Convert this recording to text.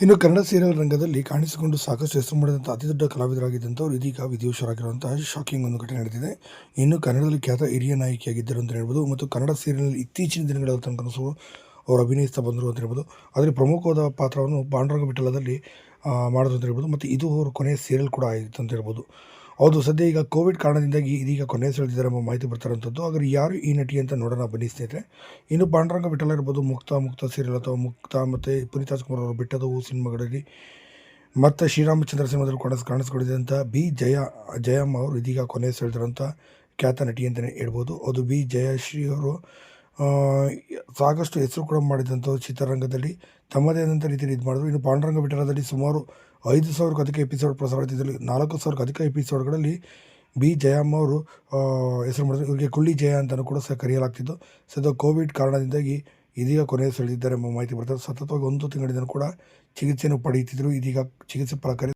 ಇನ್ನು ಕನ್ನಡ ಸೀರಿಯಲ್ ರಂಗದಲ್ಲಿ ಕಾಣಿಸಿಕೊಂಡು ಸಾಕಷ್ಟು ಹೆಸರು ಮಾಡಿದಂಥ ಅತಿದೊಡ್ಡ ಕಲಾವಿದರಾಗಿದ್ದಂಥವ್ರು ಇದೀಗ ವಿಧಿವಶರಾಗಿರುವಂತಹ ಶಾಕಿಂಗ್ ಒಂದು ಘಟನೆ ನಡೆದಿದೆ. ಇನ್ನು ಕನ್ನಡದಲ್ಲಿ ಖ್ಯಾತ ಹಿರಿಯ ನಾಯಕಿಯಾಗಿದ್ದರು ಅಂತ ಹೇಳ್ಬೋದು ಮತ್ತು ಕನ್ನಡ ಸೀರಿಯಲ್ ಇತ್ತೀಚಿನ ದಿನಗಳ ತನಕ ಅವರು ಅಭಿನಯಿಸ್ತಾ ಬಂದರು ಅಂತ ಹೇಳ್ಬೋದು. ಅದರಲ್ಲಿ ಪ್ರಮುಖವಾದ ಪಾತ್ರವನ್ನು ಪಾಂಡುರಂಗ ವಿಠಲದಲ್ಲಿ ಮಾಡೋದು ಅಂತ ಹೇಳ್ಬೋದು ಮತ್ತು ಇದು ಅವರು ಕೊನೆಯ ಸೀರಿಯಲ್ ಕೂಡ ಆಗಿತ್ತು ಅಂತ ಹೇಳ್ಬೋದು. ಹೌದು, ಸದ್ಯ ಈಗ ಕೋವಿಡ್ ಕಾರಣದಿಂದಾಗಿ ಇದೀಗ ಕೊನೆ ಸೆಳೆದಿದ್ದಾರೆ ಎಂಬ ಮಾಹಿತಿ ಬರ್ತಾರಂಥದ್ದು. ಹಾಗಾದ್ರೆ ಯಾರು ಈ ನಟಿ ಅಂತ ನೋಡೋಣ ಬನ್ನಿ ಸ್ನೇಹಿತರೆ. ಇನ್ನು ಪಾಂಡುರಂಗ ವಿಠಲ ಇರ್ಬೋದು, ಮುಕ್ತ ಸೀರಿಯಲ್ ಅಥವಾ ಮುಕ್ತ ಮತ್ತು ಪುನೀತ್ ರಾಜ್ಕುಮಾರ್ ಅವರು ಬೆಟ್ಟದ ಹೂ ಸಿನಿಮಾಗಳಲ್ಲಿ ಮತ್ತು ಶ್ರೀರಾಮಚಂದ್ರ ಸಿನಿಮಾದಲ್ಲಿ ಕಾಣಿಸ್ಕೊಂಡಿದ್ದಂಥ ಜಯಮ್ಮ ಅವರು ಇದೀಗ ಕೊನೆ ಸೆಳೆದಿರುವಂಥ ಖ್ಯಾತ ನಟಿ ಅಂತಲೇ ಹೇಳ್ಬೋದು. ಅದು ಜಯಶ್ರೀ ಅವರು ಸಾಕಷ್ಟು ಹೆಸರು ಕೂಡ ಮಾಡಿದಂಥವ್ರು ಚಿತ್ರರಂಗದಲ್ಲಿ ತಮ್ಮದೇ ಆದಂಥ ರೀತಿಯಲ್ಲಿ ಇದು ಮಾಡಿದ್ರು. ಇನ್ನು ಪಾಂಡುರಂಗ ವಿಠಲದಲ್ಲಿ ಸುಮಾರು 5,000ಕ್ಕೂ ಅಧಿಕ ಎಪಿಸೋಡ್ ಪ್ರಸಾರದಲ್ಲಿ 4,000ಕ್ಕೂ ಅಧಿಕ ಎಪಿಸೋಡ್ಗಳಲ್ಲಿ ಜಯಮ್ಮ ಅವರು ಹೆಸರು ಮಾಡಿದ್ರು. ಇವರಿಗೆ ಕುಳ್ಳಿ ಜಯ ಅಂತಲೂ ಕೂಡ ಕರೆಯಲಾಗ್ತಿತ್ತು. ಸದ್ಯ ಕೋವಿಡ್ ಕಾರಣದಿಂದಾಗಿ ಇದೀಗ ಕೊನೆ ಸೆಳೆದಿದ್ದಾರೆ ಎಂಬ ಮಾಹಿತಿ ಬರ್ತದೆ. ಸತತವಾಗಿ 1 ತಿಂಗಳಿಂದ ಕೂಡ ಚಿಕಿತ್ಸೆಯನ್ನು ಪಡೆಯುತ್ತಿದ್ದರು. ಇದೀಗ ಚಿಕಿತ್ಸೆ ಫಲಕಾರಿ